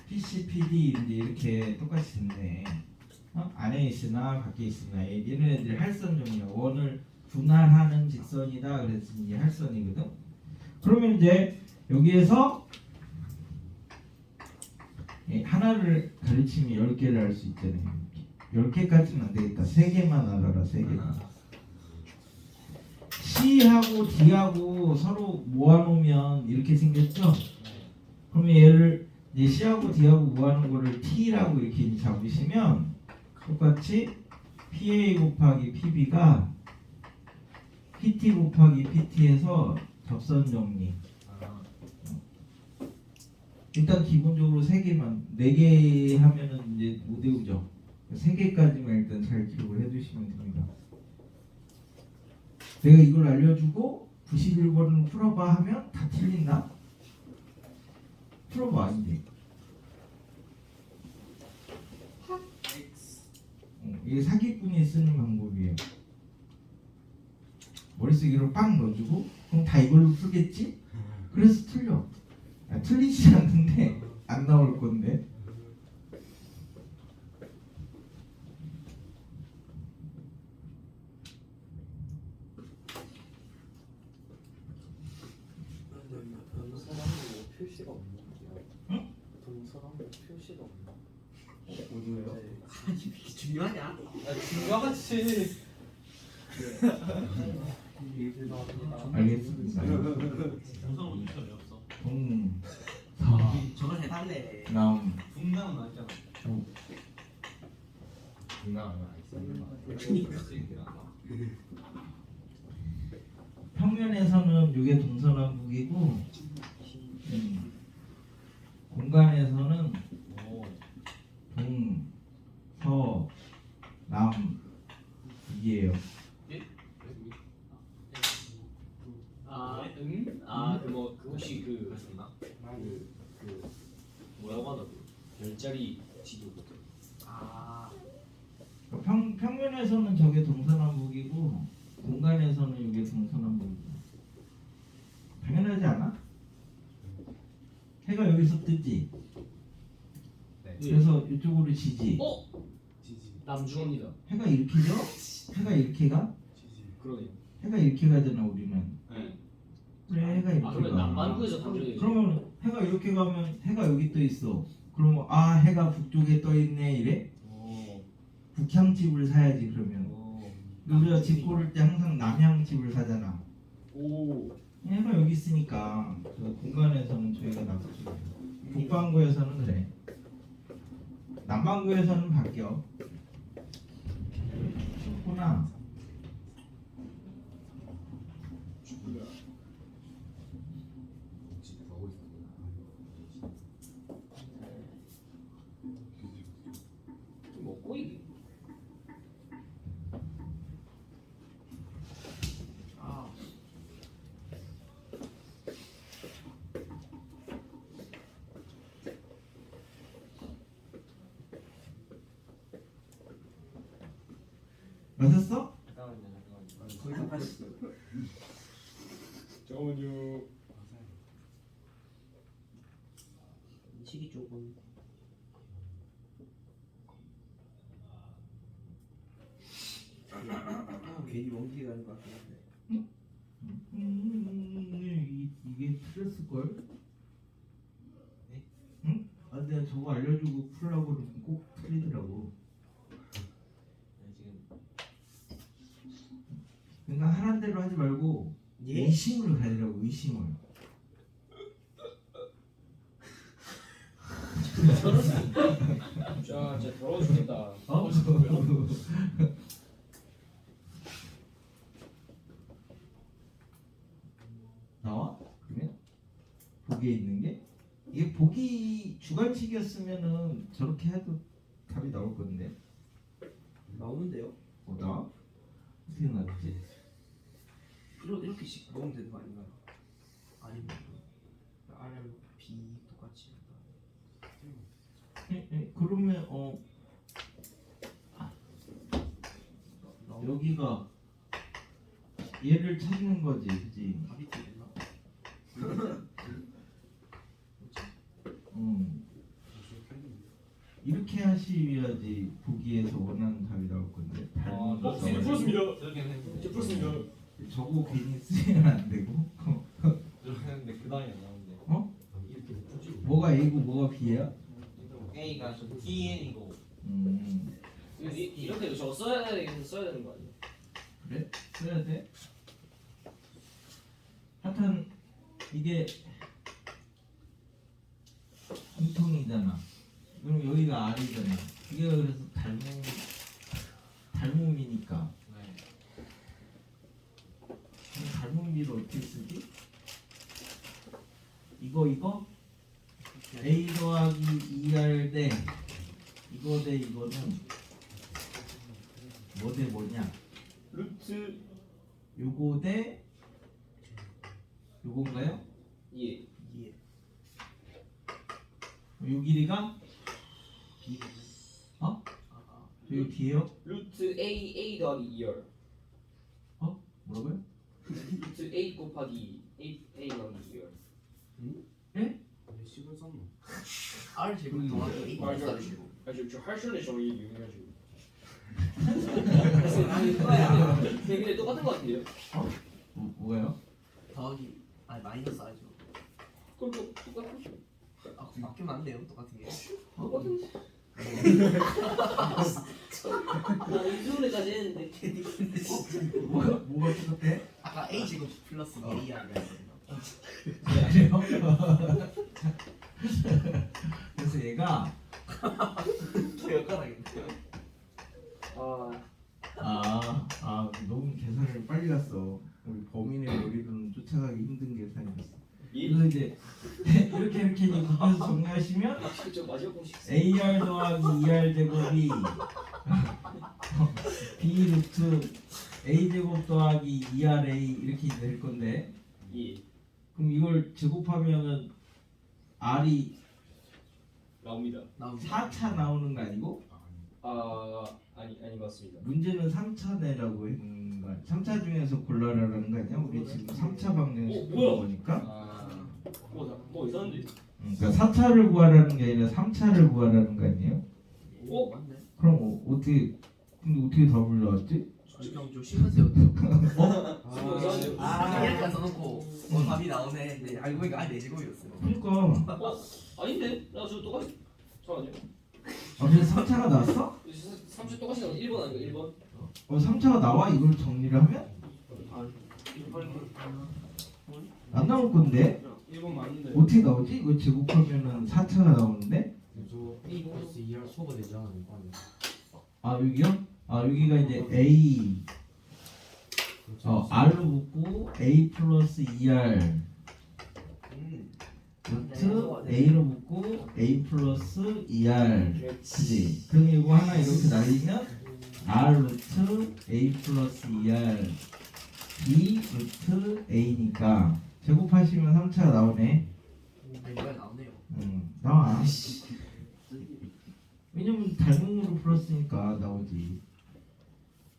PC, PD 이제 이렇게 똑같이 된대. 안에 있으나 밖에 있으나 얘는 애들이 할선종이야. 원을 분할하는 직선이다. 그랬으니 이게 할선이거든. 그러면 이제 여기에서 하나를 가르치면 10개를 할 수 있잖아요. 10개까지는 안 되겠다. 3개만 알아라. 3개만. C하고 D하고 서로 모아놓으면 이렇게 생겼죠? 그러면 얘를 이제 C하고 D하고 모아놓은 거를 T라고 이렇게 잡으시면 똑같이 PA 곱하기 PB가 PT 곱하기 PT에서 접선 정리. 일단 기본적으로 3개만, 4개 하면은 이제 못 외우죠. 3개까지만 일단 잘 기록을 해주시면 됩니다. 내가 이걸 알려주고 91번을 풀어봐 하면 다 틀린다? 풀어봐 아닌데. 이게 사기꾼이 쓰는 방법이에요. 머릿속으로 빵 넣어주고 그럼 다 이걸로 풀겠지? 그래서 틀려. 틀리지 않는데 안 나올 건데. 동서남북 표시가 없나? 응? 동서남북 표시가 없나? 어디에요? 아니 이게 중요하냐? 중요하지. 알겠습니다. 동서 어디서 배웠어? 저걸 해달래. 나옴. 분당은 나왔잖아. 평면에서는 이게 동서남북이고 공간에서는 동, 서, 남 이게요. 그거 혹시 그랬었나? 뭐라고 하나 별자리 지도. 아, 평면에서는 저게 동서남북이고 공간에서는 이게 동서남북이고. 당연하지 않아? 해가 여기서 뜨지. 그래서 이쪽으로 지지. 남주원이다. 해가 이렇게 져? 해가 이렇게 가? 그러네. 해가 이렇게 가잖아 우리는. 네. 그래 해가 이렇게 그러면 가. 남반구에서 당연히. 그러면 해가 이렇게 가면 해가 여기 떠 있어. 그러면 아 해가 북쪽에 떠 있네 이래? 북향집을 사야지 그러면. 우리가 집 고를 때 항상 남향집을 사잖아. 오. 해가 여기 있으니까 그 공간에서는 저희가 남쪽이에요. 북반구에서는 그래. 남반구에서는 바뀌어. 쉽구나. 먹고 이게. 아, 맞았어? 잠깐만요. 거의 다 봤어. 잠깐만요. 인식이 조금. 괜히 멍게 가는 것 같긴 한데. 이게 틀렸을 걸? 응? 아 내가 저거 알려주고 풀라고 그러면 꼭 틀리더라고. 그러니까 하란 대로 하지 말고 예? 의심을 가지라고 의심을. 자, 진짜 더러워 죽겠다. 어? 개 있는 게? 이게 보기 주관식이었으면은 저렇게 해도 답이 나올 건데. 나오는데요? 나? 어떻게 나왔지? 이렇게씩 넣으면 되는 거 아닌가요? 아니면 R, B 똑같이 그러면 여기가 얘를 찾는 거지, 그지? 답이 되겠나? 이렇게 하셔야지 보기에서 원하는 답이 나올 건데. 닮은 거 써가지고. 풀었습니다. 이렇게 했는데 풀었습니다. 저거 괜히 쓰면 안 되고. 이렇게 했는데 그 다음에 안 나오는데. 어? 뭐가 A고 뭐가 B야? A가 TN이고. 이렇게 저거 써야 되는 거 아니에요? 그래? 써야 돼? 하여튼 이게 이통이잖아. 그럼 여기가 R이잖아. 이게 그래서 닮음이니까. 네. 그럼 닮음비를 어떻게 쓰지? 이거 A 더하기 2R 대 이거 대 이거는 뭐 대 뭐냐? 루트 요거 대 요건가요? 예. 요 길이가 여기 뒤에요? 루트 A 더하기 2열. 뭐라고요? 루트 A 곱하기 A 더하기 2열. 예? 식을 썼노? R 제곱 더하기 A 맞아. 마이너스 R 제곱. 저 할수는 저희 유명하시고. 근데 똑같은 거 같은데요? 뭐가요? 더하기 아니 마이너스 R 제곱. 그럼 똑같은 아 바뀌면 안 돼요 똑같은 게. 똑같은데. 나 이주문에까지 했는데. 뭐가 똑같아? 아까 A 제곱 플러스 AR 그래요? 그래서 얘가 더 엿가락인데요. 너무 계산을 빨리 갔어. 우리 범인의 머리로는 쫓아가기 힘든 계산이었어. 예? 그래서 이제 이렇게 구분해서 정리하시면 저 마지막 공식. AR 더하기 2R 제곱이 B 루트 A 제곱 더하기 2RA 이렇게 될 건데, 예. 그럼 이걸 제곱하면은 R이 나옵니다. 4차 나오는 거 아니고? 아니 맞습니다. 문제는 3차 내라고 했는 거 아니야? 3차 중에서 골라라라는 거 아니야? 우리 지금 3차 방정식 뭐야? 보니까 뭐 이상한데? 그러니까 4차를 구하라는 게 아니라 3차를 구하라는 거 아니에요? 맞네. 그럼 근데 어떻게 답을 나왔지? 저 시간세요. 뭐 이상한데? 이렇게 써놓고 답이 나오네. 근데 알고 보니까 아니 내 제곱이었어요. 그러니까 아닌데? 나 저 똑같이. 잠깐만요. 그래서 3차가 나왔어? 3주 똑같이 나온 1번 아닌가? 1번? 3차가 나와? 이걸 정리를 하면? 안 나올 건데? 1번 맞는데. 어떻게 나오지? 이거 제곱하면은 4차가 나오는데? 저 A 플러스 2R 소가 되지 않았는 거 아니야? 여기요? 여기가 이제 A R로 묶고 A 플러스 2R 루트 A로 묶고 A 플러스 2R 그지? 그럼 이거 하나 이렇게 날리면 R 루트 A 플러스 2R B 루트 A니까 제곱하시면 3차가 나오네. 이거 나오네요. 나와. 왜냐면 닮음으로 풀었으니까 나오지.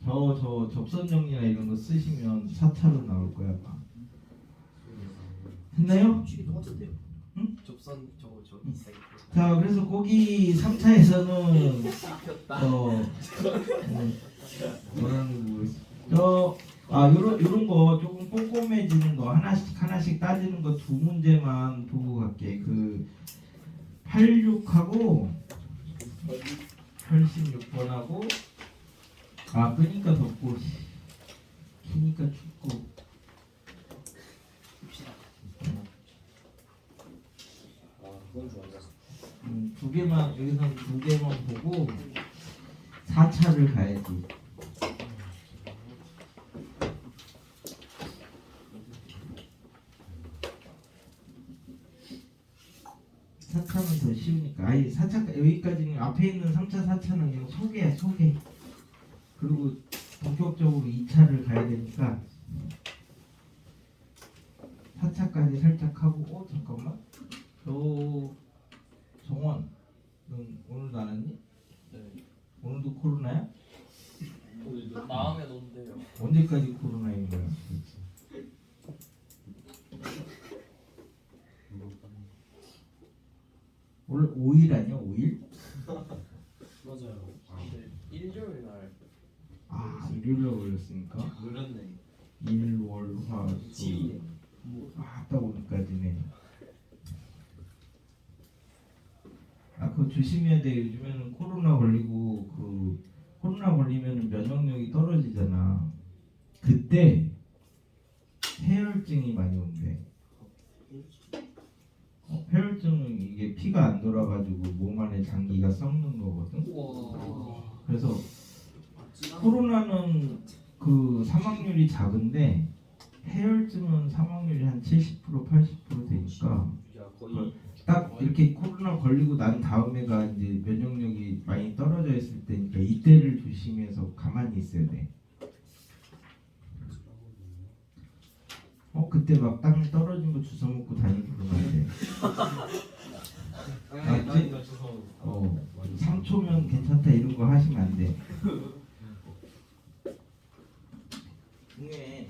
저 접선 정리나 이런 거 쓰시면 4차로 나올 거야 아마. 됐나요? 식이 똑같은데요. 응? 접선 저거 자, 그래서 거기 3차에서는 뭐라는 거 요런 거 조금 꼼꼼해지는 거 하나씩 따지는 거 두 문제만 보고 갈게. 그 86하고 86번하고 끄니까 덥고 키니까 춥고 그건 좋아한다. 두 개만 여기서 두 개만 보고 4차를 가야지. 4차는 더 쉬우니까. 아니 4차 여기까지는 앞에 있는 3차 4차는 그냥 소개야 소개. 그리고 본격적으로 2차를 가야 되니까 4차까지 살짝 하고. 잠깐만. 정원 넌 오늘 나왔니? 네. 오늘도 코로나야? 오늘도 나오면 온대요. 언제까지 코로나인 거야? 원래 5일 아니야? 5일? 맞아요. 네. 일요일 날 아 일요일에 걸렸으니까 늘었네. 일, 월, 화, 수. 지휘네. 딱 오늘까지네. 그거 조심해야 돼. 요즘에는 코로나 걸리고 코로나 걸리면은 면역력이 떨어지잖아. 그때 폐혈증이 많이 온대. 폐혈증은 이게 피가 안 돌아가지고 몸 안에 장기가 썩는 거거든. 우와. 그래서 코로나는 그 사망률이 작은데 폐혈증은 사망률이 한 70% 80% 되니까 야 거의 딱 이렇게 코로나 걸리고 난 다음에가 이제 면역력이 많이 떨어져 있을 때니까 이때를 조심해서 가만히 있어야 돼. 그때 막 땅 떨어진 거 주워 먹고 다니고 그러면 안 돼. 알았지? 3초면 괜찮다 이런 거 하시면 안 돼. 중에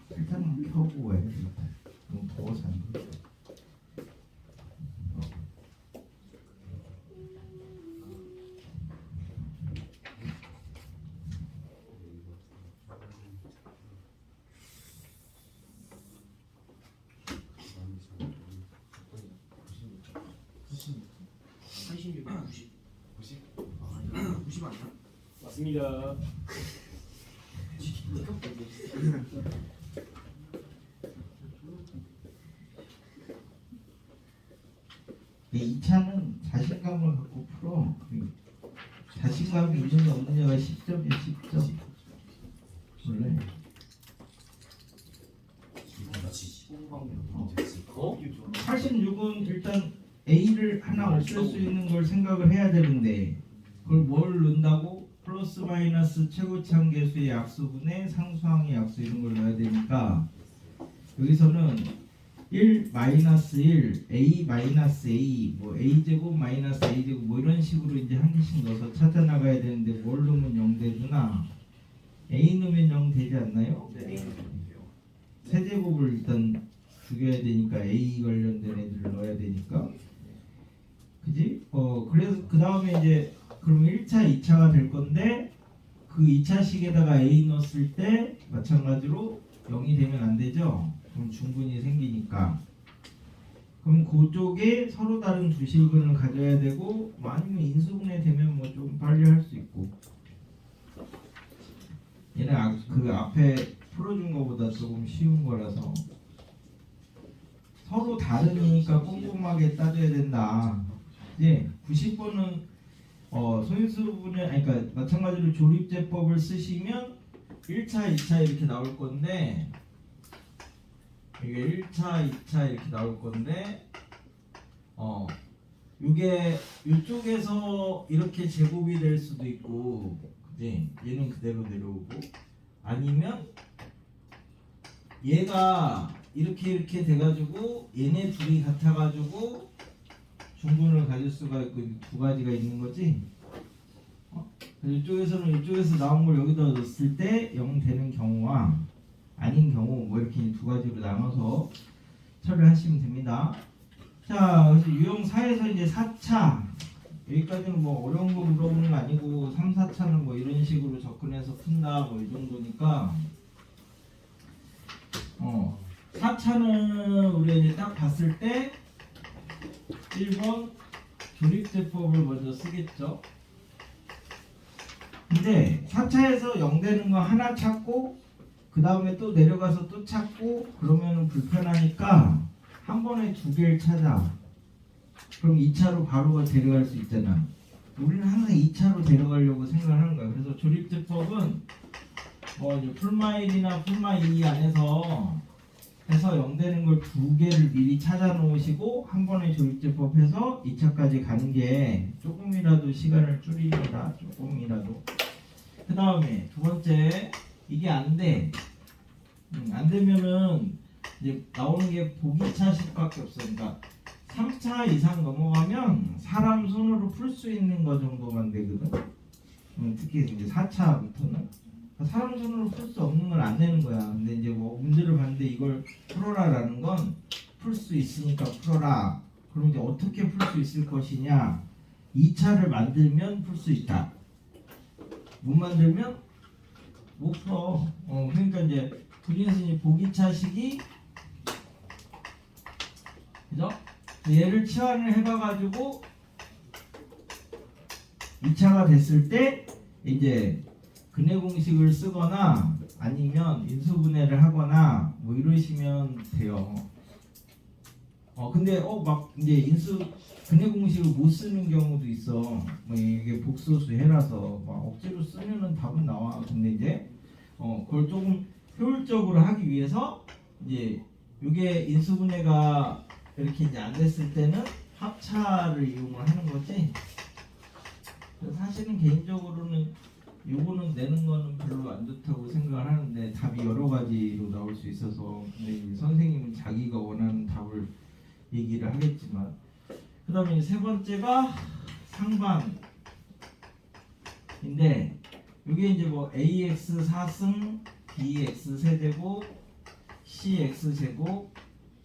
살짝만 켜고 해. 너무 더워서 안 돼. 맞습니다. 이 2차는 자신감을 갖고 풀어. 자신감이 있느냐 없느냐가 10점이야 10점. 원래 86은 일단 A를 하나 없앨 수 있는 걸 생각을 해야 되는데 그걸 뭘 넣는다고? 플러스 마이너스 최고차항 계수의 약수분의 상수항의 약수 이런 걸 넣어야 되니까 여기서는 1 마이너스 1 A 마이너스 A 뭐 A제곱 마이너스 A제곱 뭐 이런 식으로 이제 한 개씩 넣어서 찾아 나가야 되는데 뭘 넣으면 0 되주나 A 넣으면 0 되지 않나요? 네. 세제곱을 일단 죽여야 되니까 A 관련된 애들을 넣어야 되니까 그지? 그래서 그 다음에 이제 그러면 1차, 2차가 될 건데 그 2차식에다가 A 넣었을 때 마찬가지로 0이 되면 안 되죠? 그럼 중분이 생기니까 그럼 그쪽에 서로 다른 두 실근을 가져야 되고 뭐 아니면 인수분해 되면 뭐 좀 빨리 할 수 있고 얘는 그 앞에 풀어준 거보다 조금 쉬운 거라서 서로 다르니까 꼼꼼하게 따져야 된다. 이제 90번은 소인수분해 그러니까 마찬가지로 조립제법을 쓰시면 1차, 2차 이렇게 나올 건데 이게 1차, 2차 이렇게 나올 건데 이게 이쪽에서 이렇게 제곱이 될 수도 있고 그지? 얘는 그대로 내려오고 아니면 얘가 이렇게 돼가지고 얘네 둘이 같아가지고 중분을 가질 수가 있고 두 가지가 있는 거지. 이쪽에서는 이쪽에서 나온 걸 여기다 넣었을 때 0 되는 경우와 아닌 경우 뭐 이렇게 두 가지로 나눠서 처리하시면 됩니다. 자, 그래서 유형 4에서 이제 4차 여기까지는 뭐 어려운 거 물어보는 거 아니고 3, 4차는 뭐 이런 식으로 접근해서 푼다 뭐 이 정도니까 4차는 우리가 이제 딱 봤을 때 1번 조립제법을 먼저 쓰겠죠. 근데 4차에서 0 되는 거 하나 찾고 그 다음에 또 내려가서 또 찾고 그러면 불편하니까 한 번에 두 개를 찾아. 그럼 2차로 바로 데려갈 수 있잖아. 우리는 항상 2차로 데려가려고 생각하는 거야. 그래서 조립제법은 이제 풀마일이나 풀마2 안에서 해서 0 되는 걸 두 개를 미리 찾아 놓으시고 한 번에 조립제법 해서 2차까지 가는 게 조금이라도 시간을 줄입니다. 조금이라도. 그 다음에 두 번째, 이게 안 돼. 안 되면은 이제 나오는 게 보기차식밖에 없어. 그러니까 3차 이상 넘어가면 사람 손으로 풀 수 있는 거 정도만 되거든. 특히 이제 4차부터는 사람 손으로 풀 수 없는 걸 안 내는 거야. 근데 이제 뭐 문제를 봤는데 이걸 풀어라라는 건 풀 수 있으니까 풀어라. 그럼 이제 어떻게 풀 수 있을 것이냐? 2차를 만들면 풀 수 있다. 못 만들면 못 풀어. 그러니까 이제 그래서 보기차식이 그죠? 얘를 치환을 해봐가지고 2차가 됐을 때 이제 근해 공식을 쓰거나 아니면 인수분해를 하거나 뭐 이러시면 돼요. 근데 막 이제 근해 공식을 못 쓰는 경우도 있어. 뭐 이게 복소수 해라서 막 억지로 쓰면은 답은 나와. 근데 이제 그걸 조금 효율적으로 하기 위해서 이제 이게 인수분해가 이렇게 이제 안 됐을 때는 합차를 이용을 하는 거지. 그래서 사실은 개인적으로는 요거는 내는 거는 별로 안 좋다고 생각을 하는데 답이 여러 가지로 나올 수 있어서 근데 이제 선생님은 자기가 원하는 답을 얘기를 하겠지만 그 다음에 세 번째가 상반인데 이게 이제 뭐 ax 4승 bx 세제곱 cx 제곱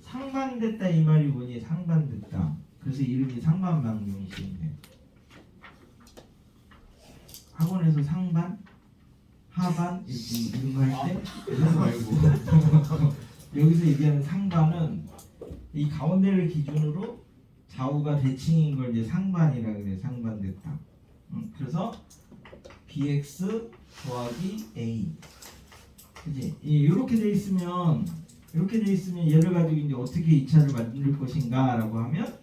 상반됐다 이 말이 뭐니? 상반됐다. 그래서 이름이 상반방정식인데 학원에서 상반, 하반 이런 거 할 때 이런 거 말고 여기서 얘기하는 상반은 이 가운데를 기준으로 좌우가 대칭인 걸 이제 상반이라 그래. 상반됐다. 그래서 bx 더하기 a 그지? 이렇게 돼 있으면 얘를 가지고 이제 어떻게 2차를 만들 것인가라고 하면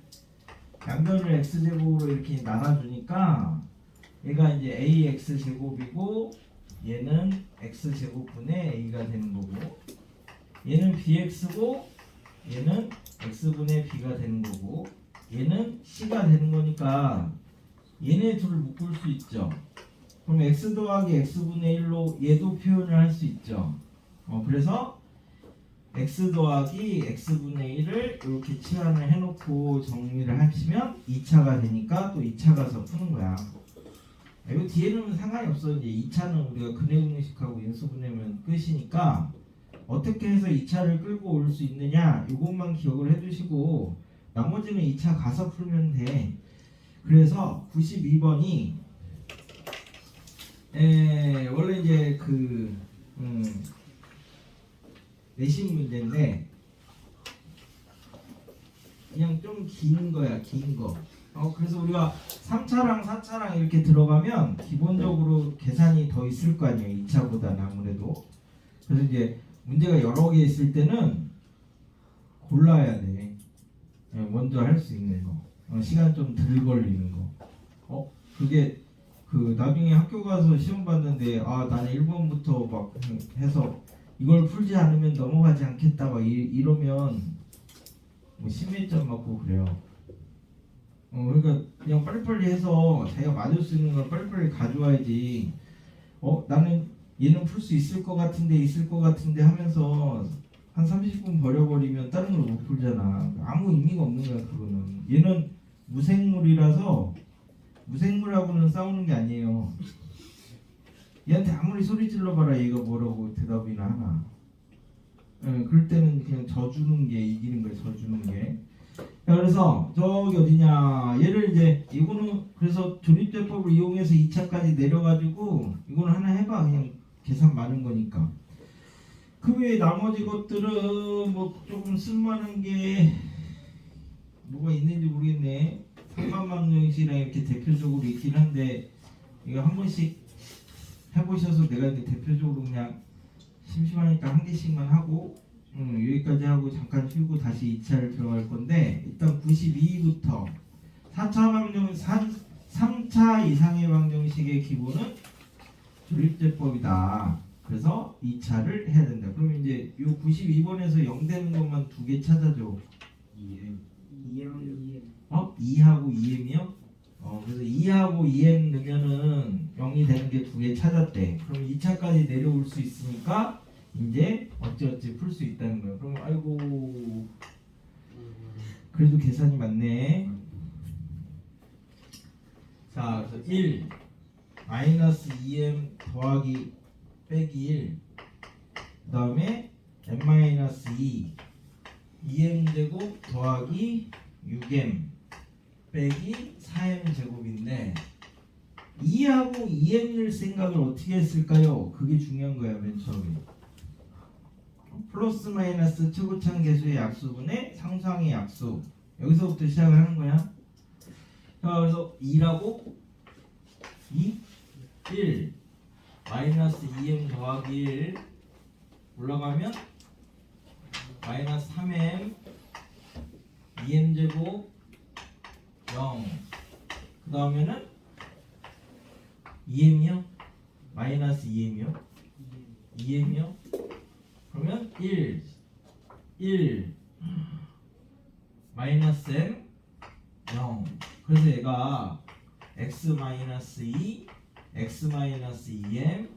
양변을 x 제곱으로 이렇게 나눠주니까 얘가 이제 ax 제곱이고 얘는 x 제곱분의 a가 되는 거고 얘는 bx고 얘는 x분의 b가 되는 거고 얘는 c가 되는 거니까 얘네 둘을 묶을 수 있죠. 그럼 x 더하기 x분의 1로 얘도 표현을 할 수 있죠. 그래서 x 더하기 x분의 1을 이렇게 치환을 해놓고 정리를 하시면 2차가 되니까 또 2차 가서 푸는 거야. 이거 뒤에는 상관이 없어. 이제 2차는 우리가 근해 공식하고 인수분해면 끝이니까 어떻게 해서 2차를 끌고 올 수 있느냐 이것만 기억을 해두시고 나머지는 2차 가서 풀면 돼. 그래서 92번이 원래 이제 내신 문제인데 그냥 좀 긴 거야. 긴 거. 그래서 우리가 3차랑 4차랑 이렇게 들어가면 기본적으로 계산이 더 있을 거 아니에요. 2차보다는 아무래도. 그래서 이제 문제가 여러 개 있을 때는 골라야 돼. 먼저 할 수 있는 거. 시간 좀 덜 걸리는 거. 그게 나중에 학교 가서 시험 봤는데 나는 1번부터 막 해서 이걸 풀지 않으면 넘어가지 않겠다 막 이러면 뭐 10몇 점 맞고 그래요. 그러니까 그냥 빨리빨리 해서 자기가 맞을 수 있는 걸 빨리빨리 가져와야지. 나는 얘는 풀 수 있을 것 같은데 하면서 한 30분 버려버리면 다른 걸 못 풀잖아. 아무 의미가 없는 거야 그거는. 얘는 무생물이라서 무생물하고는 싸우는 게 아니에요. 얘한테 아무리 소리 질러봐라 얘가 뭐라고 대답이나 하나. 그럴 때는 그냥 져주는 게 이기는 거예요. 져주는 게. 그래서 저기 어디냐 얘를 이제 이거는 그래서 조립대법을 이용해서 2차까지 내려가지고 이거는 하나 해봐. 그냥 계산 많은 거니까. 그 외에 나머지 것들은 뭐 조금 쓸만한 게 뭐가 있는지 모르겠네. 상반방정식이랑 이렇게 대표적으로 있긴 한데 이거 한 번씩 해보셔서 내가 이제 대표적으로 그냥 심심하니까 한 개씩만 하고 여기까지 하고 잠깐 쉬고 다시 2차를 들어갈 건데 일단 92부터 4차 방정 3차 이상의 방정식의 기본은 조립제법이다. 그래서 2차를 해야 된다. 그럼 이제 요 92번에서 0 되는 것만 2개 찾아줘. 2하고 2m이요? 그래서 2하고 2m 넣으면은 0이 되는 게 2개 찾았대. 그럼 2차까지 내려올 수 있으니까 이제 어찌어찌 풀 수 있다는 거예요. 그럼 아이고 그래도 계산이 맞네. 자, 그래서 1 마이너스 2m 더하기 빼기 1 그 다음에 m 마이너스 2 2m 제곱 더하기 6m 빼기 4m 제곱인데 2하고 2m을 생각을 어떻게 했을까요? 그게 중요한 거야. 맨 처음에 플러스 마이너스 최고차항 계수의 약수분의 상수항의 약수 여기서부터 시작을 하는 거야. 자, 그래서 2라고 1 마이너스 2m 더하기 1 올라가면 마이너스 3m 2m 제곱 0 그 다음에는 2m이요? 마이너스 2m이요? 2m이요? 그러면 1 마이너스 m 0 그래서 얘가 x 마이너스 2 x 마이너스 2m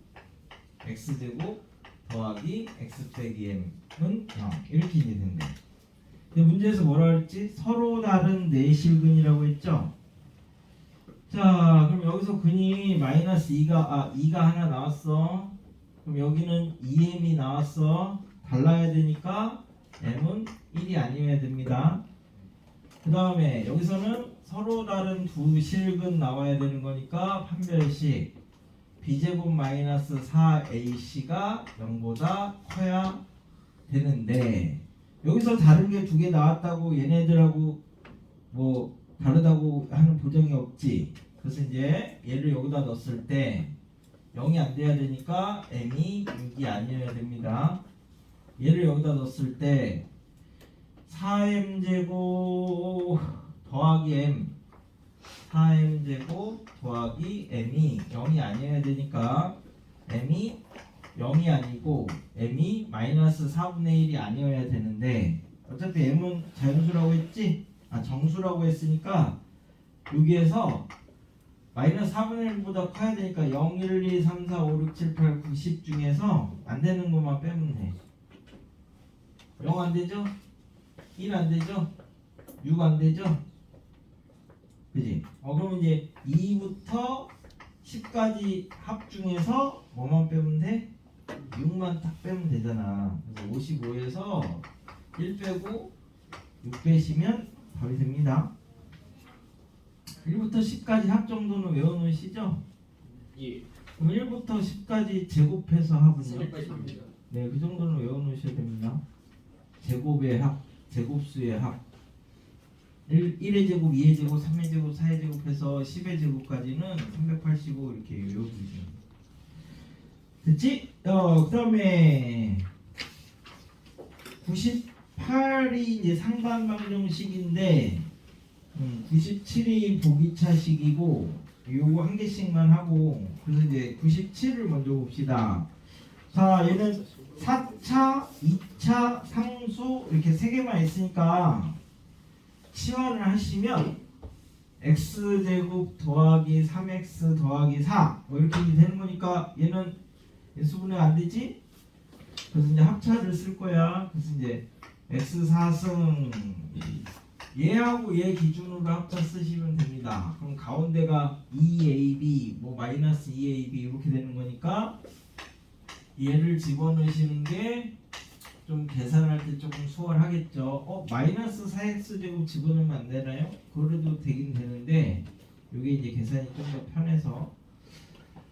x제곱 더하기 x 빼기 m은 0 이렇게 이제 된대. 근데 문제에서 뭐라 그랬지? 서로 다른 내실근이라고 했죠? 자, 그럼 여기서 근이 마이너스 2가 하나 나왔어. 그럼 여기는 2m이 나왔어. 달라야 되니까 m은 1이 아니어야 됩니다. 그 다음에 여기서는 서로 다른 두 실근 나와야 되는 거니까 판별식 b제곱 마이너스 4ac가 0보다 커야 되는데 여기서 다른 게 두 개 나왔다고 얘네들하고 뭐 다르다고 하는 보장이 없지. 그래서 이제 얘를 여기다 넣었을 때 0이 안 돼야 되니까 m이 6이 아니어야 됩니다. 얘를 여기다 넣었을 때 4m 제곱 더하기 m 4m 제곱 더하기 m이 0이 아니어야 되니까 m이 0이 아니고 m이 마이너스 4분의 1이 아니어야 되는데 어차피 m은 자연수라고 했지? 정수라고 했으니까 여기에서 마이너스 4분의 1보다 커야 되니까 0, 1, 2, 3, 4, 5, 6, 7, 8, 9, 10 중에서 안 되는 것만 빼면 돼. 0 안 되죠? 1 안 되죠? 6 안 되죠? 그지? 그럼 이제 2부터 10까지 합 중에서 뭐만 빼면 돼? 6만 딱 빼면 되잖아. 그래서 55에서 1 빼고 6 빼시면 답이 됩니다. 1부터 10까지 합 정도는 외워놓으시죠? 예. 그럼 1부터 10까지 제곱해서 합은요? 380입니다. 네, 그 정도는 외워놓으셔야 됩니다. 제곱의 합, 제곱수의 합 1의 제곱, 2의 제곱, 3의 제곱, 4의 제곱해서 10의 제곱까지는 385 이렇게 외워두시면 돼요. 됐지? 그 다음에 98이 이제 상반방정식인데 97이 보기차식이고 요거 한 개씩만 하고 그래서 이제 97을 먼저 봅시다. 자, 얘는 4차, 2차, 상수 이렇게 세 개만 있으니까 치환을 하시면 x제곱 더하기 3x 더하기 4 뭐 이렇게 되는 거니까 얘는 수분해 안 되지? 그래서 이제 합차를 쓸 거야. 그래서 이제 x4승 얘하고 얘 기준으로 합차 쓰시면 됩니다. 그럼 가운데가 2ab 뭐 마이너스 2ab 이렇게 되는 거니까 얘를 집어넣으시는 게 좀 계산할 때 조금 수월하겠죠. 마이너스 4x 제곱 집어넣으면 안 되나요? 그래도 되긴 되는데 이게 이제 계산이 좀 더 편해서.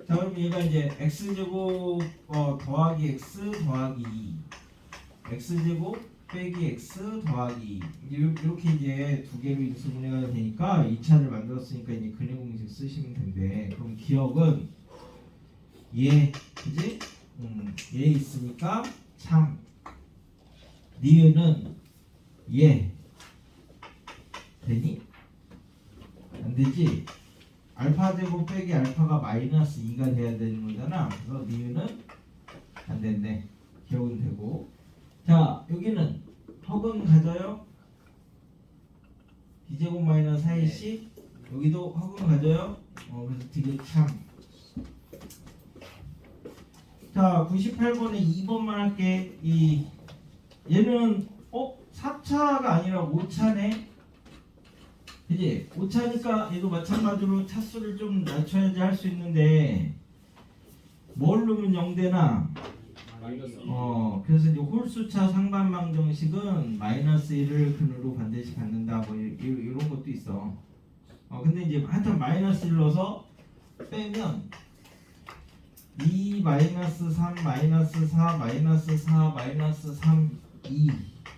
자, 그럼 얘가 이제 x 제곱 더하기 x 더하기 2 x 제곱 빼기 x 더하기 이제 이렇게 이제 두 개로 인수분해가 되니까 2차를 만들었으니까 이제 근해 공식 쓰시면 된대. 그럼 기억은 얘, 그지? 얘 있으니까 참 니은은 얘 되니? 안 되지? 알파 제곱 빼기 알파가 마이너스 2가 돼야 되는 거잖아. 그래서 니은은 안 된대. 기억은 되고. 자, 여기는 허근 가져요? b제곱 마이너스 4ac 여기도 허근 가져요? 그래서 되게 참. 자, 98번에 2번만 할게. 얘는 4차가 아니라 5차네. 그지? 5차니까 얘도 마찬가지로 차수를 좀 낮춰야지 할 수 있는데 뭘 넣으면 0되나? 마이너스. 그래서 이제 홀수차 상반방 정식은 마이너스 1을 근으로 반드시 갖는다 뭐 이런 것도 있어. 근데 이제 하여튼 마이너스 1 넣어서 빼면 2 마이너스 3 마이너스 4 마이너스 4 마이너스 3 2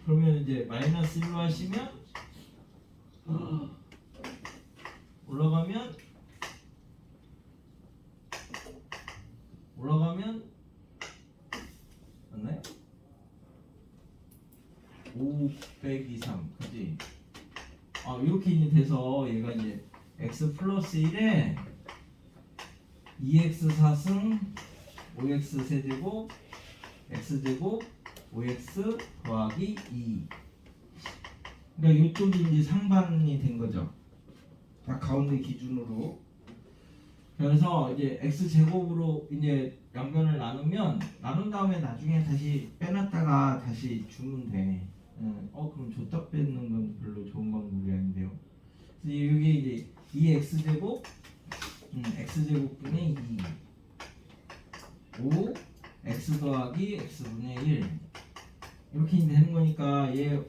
그러면 이제 마이너스 1로 하시면 올라가면 맞나요? 5 빼기 3 그지? 이렇게 이제 돼서 얘가 이제 x 플러스 1에 2x 4승 5x 세제곱 x제곱 5x 더하기 2 그러니까 이쪽이 이제 상반이 된 거죠. 딱 가운데 기준으로. 그래서 이제 x 제곱으로 이제 양변을 나눈 다음에 나중에 다시 빼놨다가 다시 주면 돼. 그럼 줬다 뺏는 건 별로 좋은 방법이 아닌데요. 그래서 여기 이제 2x 제곱 x제곱분의 2 5 x 더하기 x분의 1 이렇게 되는 거니까 얘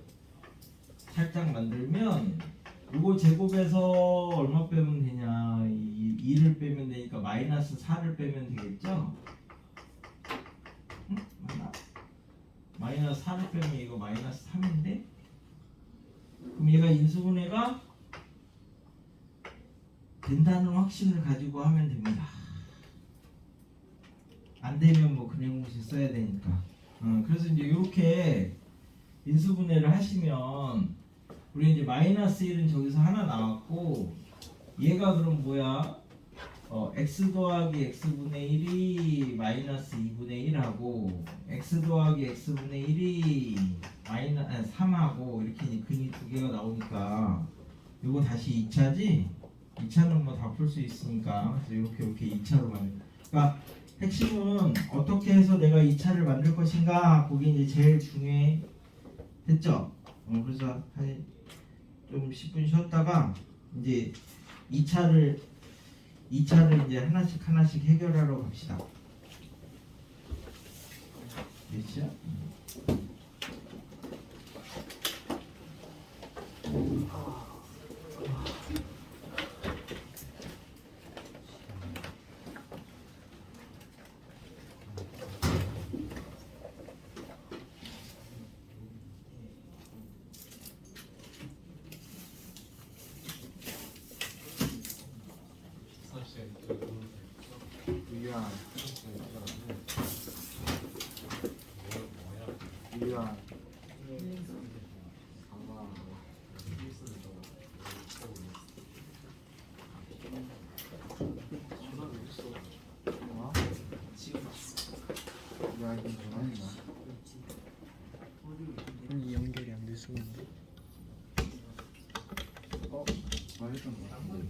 살짝 만들면 이거 제곱에서 얼마 빼면 되냐 2를 빼면 되니까 마이너스 4를 빼면 되겠죠? 맞나? 마이너스 4를 빼면 이거 마이너스 3인데 그럼 얘가 인수분해가 된다는 확신을 가지고 하면 됩니다. 안 되면 뭐 그냥 공식 써야 되니까. 그래서 이제 이렇게 인수분해를 하시면 우리 이제 마이너스 1은 저기서 하나 나왔고 얘가 그럼 뭐야? x 더하기 x분의 1이 마이너스 2분의 1하고 x 더하기 x분의 1이 3하고 이렇게 이제 근이 두 개가 나오니까 이거 다시 2차지? 2차는 뭐 다 풀 수 있으니까 그래서 이렇게 2차로 만들. 그러니까 핵심은 어떻게 해서 내가 2차를 만들 것인가 그게 이제 제일 중요해. 됐죠? 그래서 한 좀 10분 쉬었다가 이제 2차를 이제 하나씩 해결하러 갑시다. 몇 시야? 유한 이 연결이 안 될 수가 있는데. 말했던 거 껐어?